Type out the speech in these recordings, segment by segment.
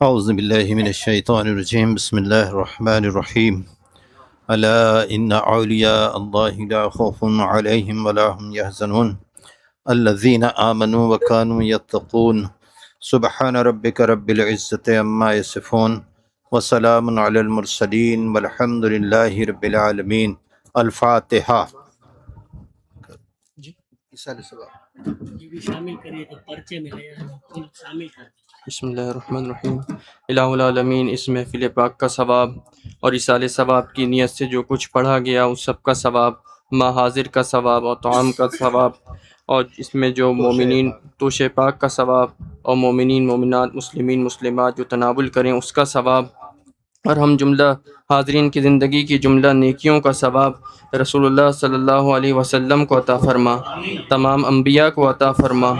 اعوذ باللہ من الشیطان الرجیم بسم اللہ الرحمن الرحیم الا ان اولیاء اللہ لا خوف علیہم ولا هم يحزنون الذین آمنوا وكانوا يتقون سبحان ربک رب العزۃ عما یصفون وسلام علی المرسلین والحمد للہ رب العالمین۔ الفاتحہ۔ یہ بھی شامل کریے تو پرچے میں لے آئیں، شامل کر دیں۔ بسم اللہ الرحمن الرحیم۔ الہ العالمین، اس محفل پاک کا ثواب اور اصال ثواب کی نیت سے جو کچھ پڑھا گیا اس سب کا ثواب، ما حاضر کا ثواب اور طعام کا ثواب، اور اس میں جو مومنین توش پاک کا ثواب اور مومنین مومنات مسلمین مسلمات جو تناول کریں اس کا ثواب، اور ہم جملہ حاضرین کی زندگی کی جملہ نیکیوں کا ثواب رسول اللہ صلی اللہ علیہ وسلم کو عطا فرما، تمام انبیاء کو عطا فرما،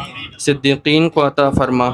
صدیقین کو عطا فرما،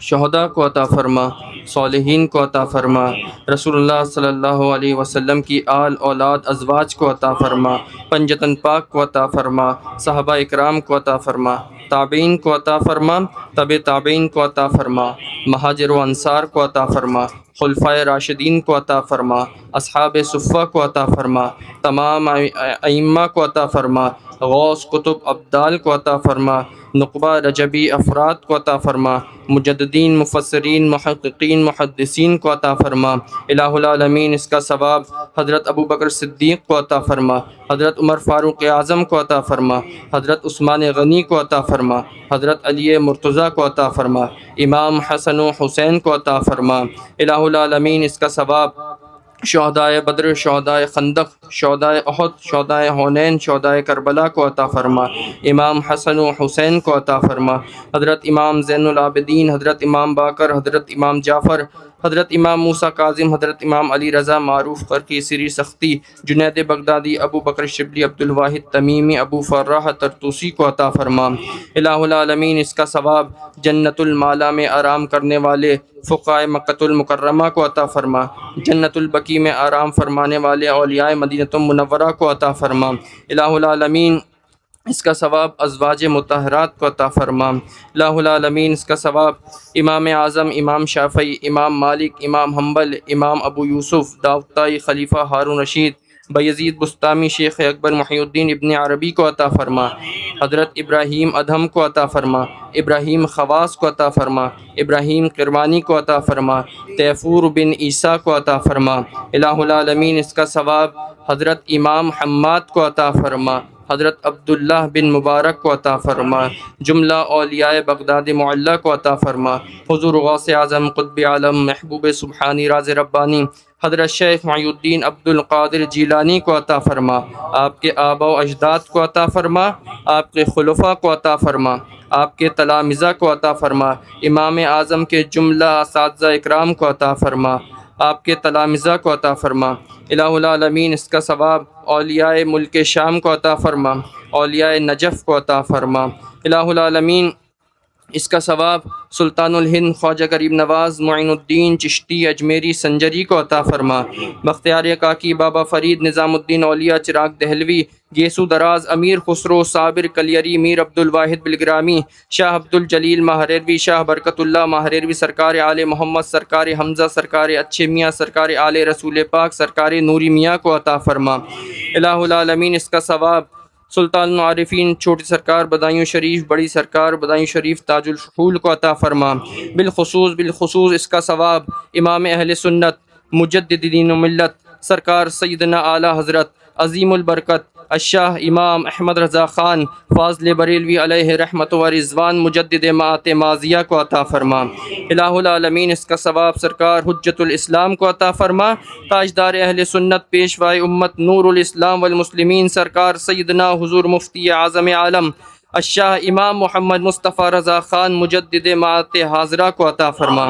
شہداء کو عطا فرما، صالحین کو عطا فرما، رسول اللہ صلی اللہ علیہ وسلم کی آل اولاد ازواج کو عطا فرما، پنجتن پاک کو عطا فرما، صحابہ اکرام کو عطا فرما، تابعین کو عطا فرما، تبع تابعین کو عطا فرما، مہاجر و انصار کو عطا فرما، خلفائے راشدین کو عطا فرما، اصحاب صفہ کو عطا فرما، تمام ائمہ کو عطا فرما، غوث قطب ابدال کو عطا فرما، نقبہ رجبی افراد کو عطا فرما، مجددین مفسرین محققین محدثین کو عطا فرما۔ الہ العالمین، اس کا ثواب حضرت ابو بکر صدیق کو عطا فرما، حضرت عمر فاروق اعظم کو عطا فرما، حضرت عثمان غنی کو عطا فرما، حضرت علی مرتضیٰ کو عطا فرما، امام حسن و حسین کو عطا فرما۔ الہ العالمین، اس کا ثواب شہدائے بدر، شہدائے خندق، شہدائے احد، شہدائے حنین، شہدائے کربلا کو عطا فرما، امام حسن و حسین کو عطا فرما، حضرت امام زین العابدین، حضرت امام باقر، حضرت امام جعفر، حضرت امام موسیٰ کاظم، حضرت امام علی رضا معروف قرقی سری سختی، جنید بغدادی، ابو بکر شبلی، عبد الواحد تمیمی، ابو فرح طرطوسی کو عطا فرما۔ الہ العالمین، اس کا ثواب جنت المالا میں آرام کرنے والے فقہائے مکۃ المکرمہ کو عطا فرما، جنت البقیع میں آرام فرمانے والے اولیاء مدینۃ المنورہ کو عطا فرما۔ الہ العالمین، اس کا ثواب ازواج مطہرات کو عطا فرما۔ الہ العالمین، اس کا ثواب امام اعظم، امام شافعی، امام مالک، امام حنبل، امام ابو یوسف داؤدی، خلیفہ ہارون رشید، بایزید بسطامی، شیخ اکبر محی الدین ابن عربی کو عطا فرما، حضرت ابراہیم ادہم کو عطا فرما، ابراہیم خواص کو عطا فرما، ابراہیم قربانی کو عطا فرما، تیفور بن عیسیٰ کو عطا فرما۔ الہ العالمین، اس کا ثواب حضرت امام حماد کو عطا فرما، حضرت عبداللہ بن مبارک کو عطا فرما، جملہ اولیاء بغداد معلیٰ کو عطا فرما، حضور غوث اعظم قطب عالم محبوب سبحانی راز ربانی حضرت شیخ معی الدین عبد القادر جیلانی کو عطا فرما، آپ کے آباء و اجداد کو عطا فرما، آپ کے خلفاء کو عطا فرما، آپ کے تلامذہ کو عطا فرما، امام اعظم کے جملہ اساتذہ اکرام کو عطا فرما، آپ کے تلامذہ کو عطا فرما۔ الہ العالمین، اس کا ثواب اولیاء ملک شام کو عطا فرما، اولیاء نجف کو عطا فرما۔ الہ العالمین، اس کا ثواب سلطان الہند خواجہ غریب نواز معین الدین چشتی اجمیری سنجری کو عطا فرما، بختیار کاکی، بابا فرید، نظام الدین اولیاء، چراغ دہلوی، گیسو دراز، امیر خسرو، صابر کلیری، میر عبد الواحد بلگرامی، شاہ عبد الجلیل ماہریروی، شاہ برکت اللہ ماہریروی، سرکار آل محمد، سرکار حمزہ، سرکار اچھے میاں، سرکار آل رسول پاک، سرکار نوری میاں کو عطا فرما۔ الہ العالمین، اس کا ثواب سلطان العارفین چھوٹی سرکار بدایوں شریف، بڑی سرکار بدایوں شریف تاج الفحول کو عطا فرما۔ بالخصوص اس کا ثواب امام اہل سنت مجدد دین و ملت سرکار سیدنا اعلیٰ حضرت عظیم البرکت الشاہ امام احمد رضا خان فاضل بریلوی علیہ رحمت و رضوان مجدد مآت ماضیہ کو عطا فرما۔ الہ العالمین، اس کا ثواب سرکار حجت الاسلام کو عطا فرما، تاجدار اہل سنت پیشوائے امت نور الاسلام والمسلمین سرکار سیدنا حضور مفتی اعظم عالم الشاہ امام محمد مصطفیٰ رضا خان مجدد مآت حاضرہ کو عطا فرما۔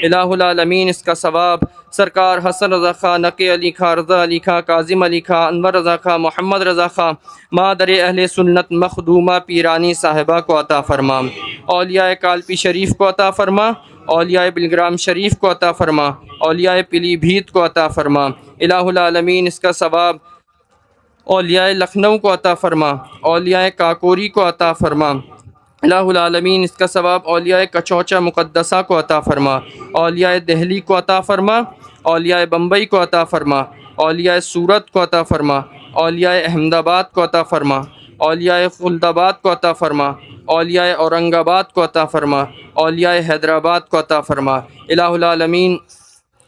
الہ العالمین، اس کا ثواب سرکار حسن رضا خان، نقی علی خان، رضا علی خان، کاظم علی خان، انور رضا خان، محمد رضا خان مادر اہل سنت مخدومہ پیرانی صاحبہ کو عطا فرما۔ اولیاء کالپی شریف کو عطا فرما، اولیاء بلگرام شریف کو عطا فرما، اولیاء پلی بھیت کو عطا فرما۔ الہ العالمین، اس کا ثواب اولیاء لکھنؤ کو عطا فرما، اولیاء کاکوری کو عطا فرما، الہ العالمین اس کا ثواب اولیاء کچوچا مقدسہ کو عطا فرما، اولیاء دہلی کو عطا فرما، اولیاء بمبئی کو عطا فرما، اولیاء سورت کو عطا فرما، اولیاء احمد آباد کو عطا فرما، اولیاء خلد آباد کو عطا فرما، اولیاء اورنگ آباد کو عطا فرما، اولیاء حیدرآباد کو عطا فرما۔ الہ العالمین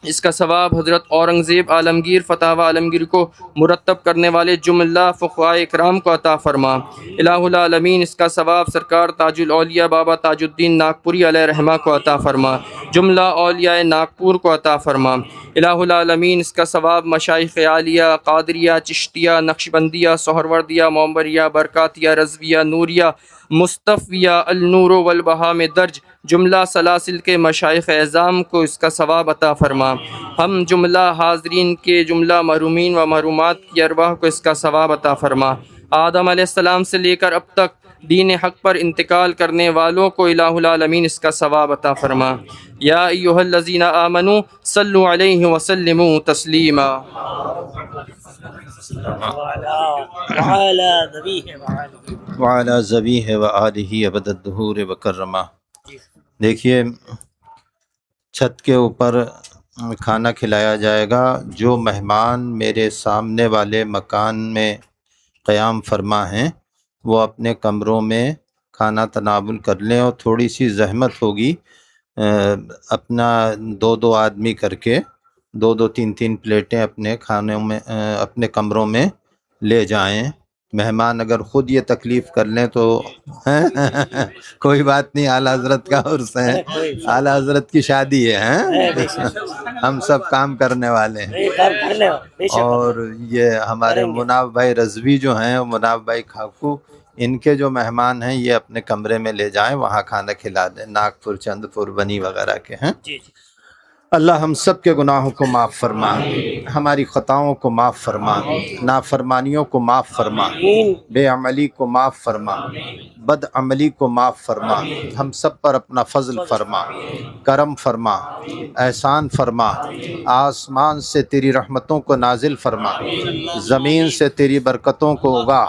اس کا ثواب حضرت اورنگزیب عالمگیر فتح عالمگیر کو مرتب کرنے والے جملہ فقہاء اکرام کو عطا فرما۔ الہ العالمین اس کا ثواب سرکار تاج الاولیاء بابا تاج الدین ناگپوری علیہ رحمہ کو عطا فرما، جملہ اولیاء ناگپور کو عطا فرما۔ الہ العالمین اس کا ثواب مشائخ عالیہ، قادریہ، چشتیہ، نقشبندیہ، سہروردیہ، مومبریہ، برکاتیہ، رضویہ، نوریہ، مصطفیہ، النور والبہا میں درج جملہ سلاسل کے مشائخ اعظام کو اس کا ثواب عطا فرما۔ ہم جملہ حاضرین کے جملہ محرومین و محرومات کی ارواح کو اس کا ثواب عطا فرما۔ آدم علیہ السلام سے لے کر اب تک دین حق پر انتقال کرنے والوں کو الہ العالمین اس کا ثواب عطا فرما۔ یا ایھا الذین آمنوا صلوا علیہ وسلموا تسلیما۔ وعلى نبيه وعلى وعلی ذبیہ و آلہ ابد الدہور وکرمہ۔ دیکھیے چھت کے اوپر کھانا کھلایا جائے گا، جو مہمان میرے سامنے والے مکان میں قیام فرما ہیں وہ اپنے کمروں میں کھانا تناول کر لیں، اور تھوڑی سی زحمت ہوگی، اپنا دو آدمی کر کے دو تین پلیٹیں اپنے کھانوں میں اپنے کمروں میں لے جائیں۔ مہمان اگر خود یہ تکلیف کر لیں تو کوئی بات نہیں، اعلیٰ حضرت کا عرس ہے، اعلیٰ حضرت کی شادی ہے، ہم سب کام کرنے والے ہیں۔ اور یہ ہمارے مناف بھائی رضوی جو ہیں، مناف بھائی کھاکو، ان کے جو مہمان ہیں یہ اپنے کمرے میں لے جائیں، وہاں کھانا کھلا دیں، ناگپور، چندپور، بنی وغیرہ کے ہیں۔ اللہ ہم سب کے گناہوں کو معاف فرما، ہماری خطاؤں کو معاف فرما، نافرمانیوں کو معاف فرما، بے عملی کو معاف فرما، بد عملی کو معاف فرما، ہم سب پر اپنا فضل فرما، کرم فرما، احسان فرما، آسمان سے تیری رحمتوں کو نازل فرما، زمین سے تیری برکتوں کو اگا،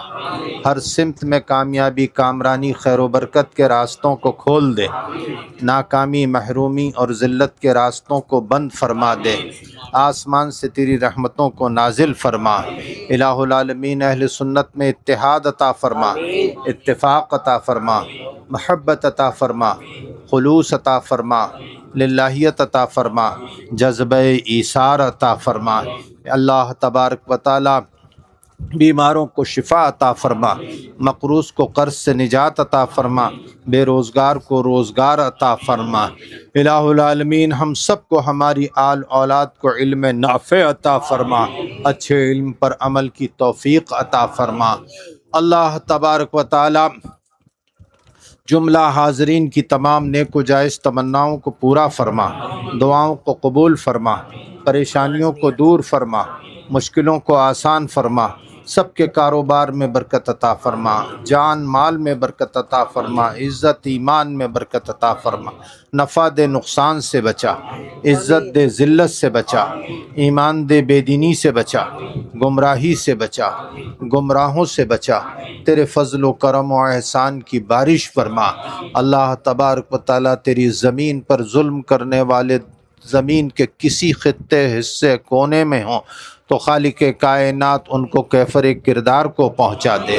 ہر سمت میں کامیابی، کامرانی، خیر و برکت کے راستوں کو کھول دے، ناکامی، محرومی اور ذلت کے راستوں کو بند فرما دے، آسمان سے تیری رحمتوں کو نازل فرما۔ الہ العالمین اہل سنت میں اتحاد عطا فرما، اتفاق عطا فرما، محبت عطا فرما، خلوص عطا فرما، للہیت عطا فرما، جذبہ ایثار عطا فرما۔ اللہ تبارک و تعالی بیماروں کو شفا عطا فرما، مقروض کو قرض سے نجات عطا فرما، بے روزگار کو روزگار عطا فرما۔ الہ العالمین ہم سب کو، ہماری آل اولاد کو علم نافع عطا فرما، اچھے علم پر عمل کی توفیق عطا فرما۔ اللہ تبارک و تعالی جملہ حاضرین کی تمام نیک و جائز تمناؤں کو پورا فرما، دعاؤں کو قبول فرما، پریشانیوں کو دور فرما، مشکلوں کو آسان فرما، سب کے کاروبار میں برکت عطا فرما، جان مال میں برکت عطا فرما، عزت ایمان میں برکت عطا فرما، نفع دے نقصان سے بچا، عزت دے ذلت سے بچا، ایمان دے بے دینی سے بچا، گمراہی سے بچا، گمراہوں سے بچا، تیرے فضل و کرم و احسان کی بارش فرما۔ اللہ تبارک و تعالیٰ تیری زمین پر ظلم کرنے والے زمین کے کسی خطے، حصے، کونے میں ہوں تو خالق کائنات ان کو کیفر کردار کو پہنچا دے،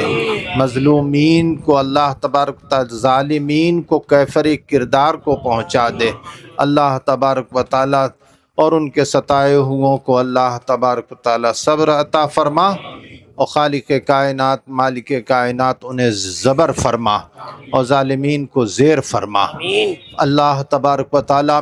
مظلومین کو اللہ تبارک و تعالی، ظالمین کو کیفر کردار کو پہنچا دے۔ اللہ تبارک و تعالی اور ان کے ستائے ہوئوں کو اللہ تبارک و تعالی صبر عطا فرما، اور خالق کائنات، مالک کائنات انہیں زبر فرما، اور ظالمین کو زیر فرما۔ اللہ تبارک و تعالی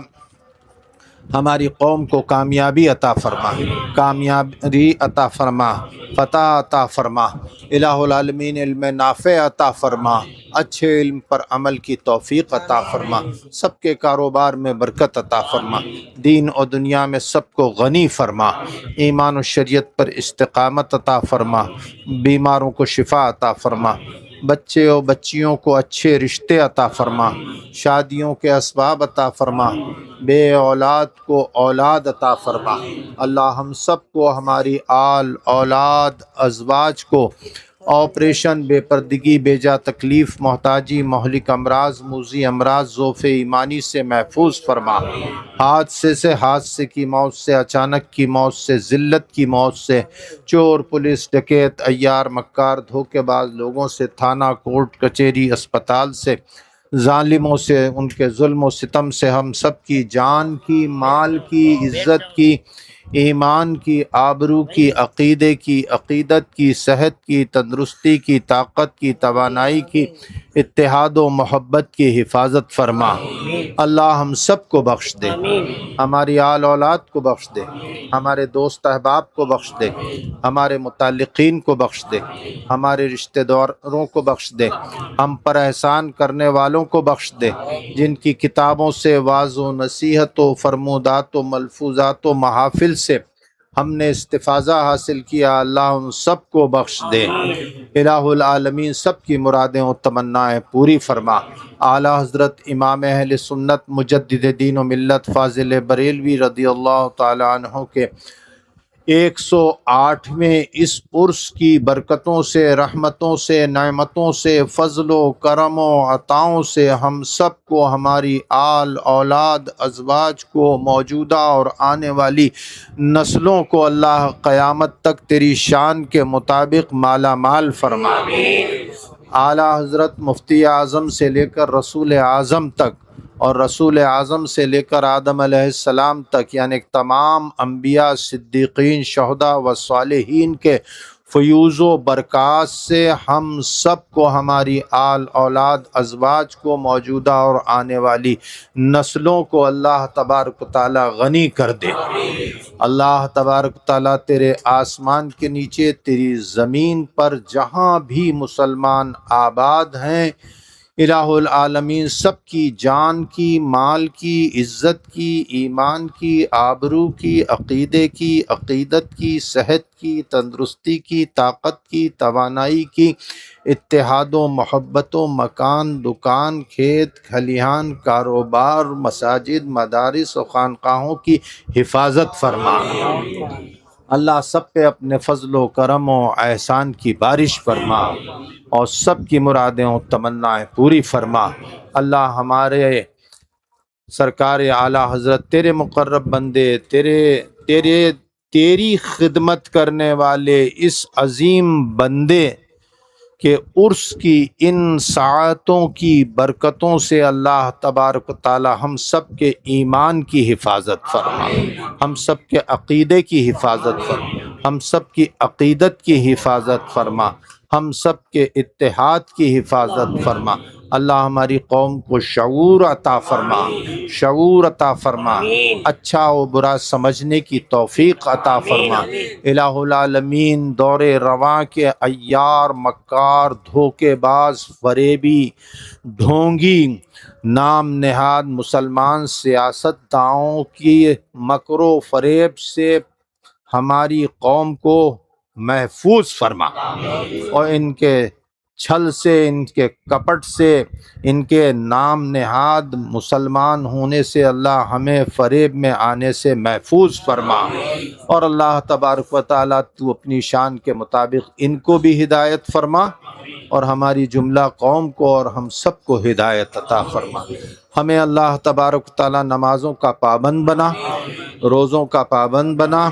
ہماری قوم کو کامیابی عطا فرما، کامیابی عطا فرما، فتح عطا فرما۔ الہ العالمین علم نافع عطا فرما، اچھے علم پر عمل کی توفیق عطا فرما، سب کے کاروبار میں برکت عطا فرما، دین اور دنیا میں سب کو غنی فرما، ایمان و شریعت پر استقامت عطا فرما، بیماروں کو شفا عطا فرما، بچے اور بچیوں کو اچھے رشتے عطا فرما، شادیوں کے اسباب عطا فرما، بے اولاد کو اولاد عطا فرما۔ اللہ ہم سب کو، ہماری آل اولاد ازواج کو آپریشن، بے پردگی، بیجا تکلیف، محتاجی، مہلک امراض، موذی امراض، ذوف ایمانی سے محفوظ فرما۔ حادثے کی موت سے، اچانک کی موت سے، ذلت کی موت سے، چور، پولیس، ڈکیت، عیار، مکار، دھوکے باز لوگوں سے، تھانہ، کورٹ، کچہری، اسپتال سے، ظالموں سے، ان کے ظلم و ستم سے ہم سب کی جان کی، مال کی، عزت کی، ایمان کی، آبرو کی، عقیدے کی، عقیدت کی، صحت کی، تندرستی کی، طاقت کی، توانائی کی، اتحاد و محبت کی حفاظت فرما۔ اللہ ہم سب کو بخش دے، ہماری آل اولاد کو بخش دے، ہمارے دوست احباب کو بخش دے، ہمارے متعلقین کو بخش دے، ہمارے رشتہ داروں کو بخش دے، ہم پر احسان کرنے والوں کو بخش دے، جن کی کتابوں سے، واعظ و نصیحت و فرمودات و ملفوظات و محافل سے ہم نے استفاضہ حاصل کیا، اللہ ان سب کو بخش دے۔ الہ العالمین سب کی مرادیں و تمنائیں پوری فرما۔ اعلی حضرت امام اہل سنت مجدد دین و ملت فاضل بریلوی رضی اللہ تعالی عنہ کے 108ویں اس عرس کی برکتوں سے، رحمتوں سے، نعمتوں سے، فضل و کرم و عطاؤں سے ہم سب کو، ہماری آل اولاد، ازواج کو، موجودہ اور آنے والی نسلوں کو اللہ قیامت تک تیری شان کے مطابق مالا مال فرما۔ اعلیٰ حضرت مفتی اعظم سے لے کر رسول اعظم تک، اور رسول اعظم سے لے کر آدم علیہ السلام تک، یعنی تمام انبیاء، صدیقین، شہداء و صالحین کے فیوز و برکات سے ہم سب کو، ہماری آل اولاد، ازواج کو، موجودہ اور آنے والی نسلوں کو اللہ تبارک و تعالی غنی کر دے۔ اللہ تبارک و تعالی تیرے آسمان کے نیچے، تیری زمین پر جہاں بھی مسلمان آباد ہیں، الہ العالمین سب کی جان کی، مال کی، عزت کی، ایمان کی، آبرو کی، عقیدے کی، عقیدت کی، صحت کی، تندرستی کی، طاقت کی، توانائی کی، اتحاد و محبت و مکان، دکان، کھیت کھلیان، کاروبار، مساجد، مدارس و خانقاہوں کی حفاظت فرما۔ اللہ سب پہ اپنے فضل و کرم و احسان کی بارش فرما، اور سب کی مرادیں و تمنائیں پوری فرما۔ اللہ ہمارے سرکار اعلیٰ حضرت تیرے مقرب بندے، تیری خدمت کرنے والے اس عظیم بندے کہ عرس کی ان ساعتوں کی برکتوں سے اللہ تبارک و تعالی ہم سب کے ایمان کی حفاظت فرما، ہم سب کے عقیدے کی حفاظت فرما، ہم سب کی عقیدت کی حفاظت فرما، ہم سب کے اتحاد کی حفاظت فرما۔ اللہ ہماری قوم کو شعور عطا فرما، شعور عطا فرما، اچھا و برا سمجھنے کی توفیق عطا فرما۔ الہ العالمین دور رواں کے عیار، مکار، دھوکے باز، فریبی، ڈھونگی، نام نہاد مسلمان سیاست داؤں کی مکر و فریب سے ہماری قوم کو محفوظ فرما، اور ان کے چھل سے، ان کے کپٹ سے، ان کے نام نہاد مسلمان ہونے سے اللہ ہمیں فریب میں آنے سے محفوظ فرما۔ اور اللہ تبارک و تعالیٰ تو اپنی شان کے مطابق ان کو بھی ہدایت فرما، اور ہماری جملہ قوم کو اور ہم سب کو ہدایت عطا فرما۔ ہمیں اللہ تبارک و تعالیٰ نمازوں کا پابند بنا، روزوں کا پابند بنا۔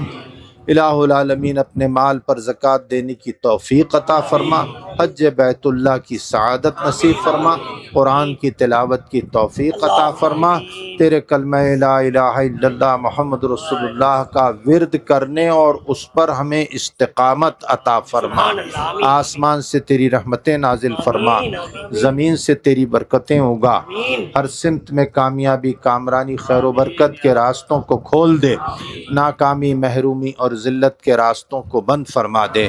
الہ العالمین اپنے مال پر زکوٰۃ دینے کی توفیق عطا فرما، حج بیت اللہ کی سعادت نصیب فرما، قرآن کی تلاوت کی توفیق عطا فرما، تیرے کلمہ لا الہ الا اللہ محمد رسول اللہ کا ورد کرنے اور اس پر ہمیں استقامت عطا فرما۔ آسمان سے تیری رحمتیں نازل فرما، زمین سے تیری برکتیں اگا، ہر سمت میں کامیابی، کامرانی، خیر و برکت کے راستوں کو کھول دے، ناکامی، محرومی اور ذلت کے راستوں کو بند فرما دے۔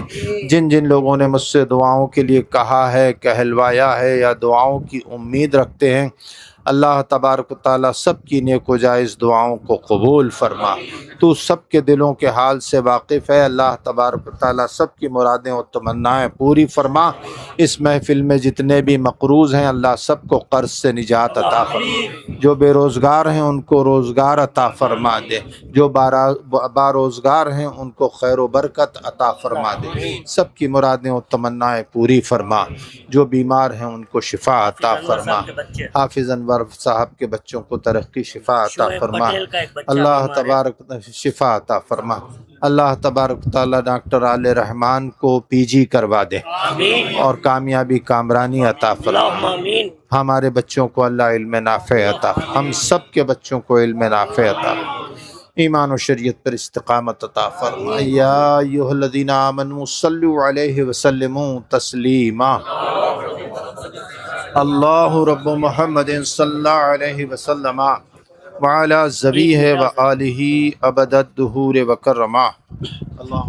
جن جن لوگوں نے مجھ سے دعاؤں کے لیے کہا ہے، کہلوایا ہے، یا دعاؤں کی امید رکھتے ہیں، اللہ تبارک و تعالیٰ سب کی نیک و جائز دعاؤں کو قبول فرما۔ تو سب کے دلوں کے حال سے واقف ہے، اللہ تبارک و تعالیٰ سب کی مرادیں و تمنائیں پوری فرما۔ اس محفل میں جتنے بھی مقروض ہیں اللہ سب کو قرض سے نجات عطا فرما، جو بے روزگار ہیں ان کو روزگار عطا فرما دے، جو باروزگار ہیں ان کو خیر و برکت عطا فرما دے، سب کی مرادیں و تمنائیں پوری فرما، جو بیمار ہیں ان کو شفا عطا فرما۔ حافظ انور صاحب کے بچوں کو ترقی شفا عطا فرما، اللہ تبارک شفا عطا فرما۔ اللہ تبارک تعالیٰ ڈاکٹر عالیہ رحمان کو پی جی کروا دے اور کامیابی کامرانی عطا فرما۔ ہمارے بچوں کو اللہ علم نافع عطا، ہم سب کے بچوں کو علم نافع عطا، ایمان و شریعت پر استقامت عطا فرما۔ یا ایھا الذین آمنوا صلوا علیہ وسلموا تسلیما۔ اللہ رب محمد صلی اللہ علیہ وسلم وعلی ذبیہ وآلہ ابد الدہور وکرما۔ اللہ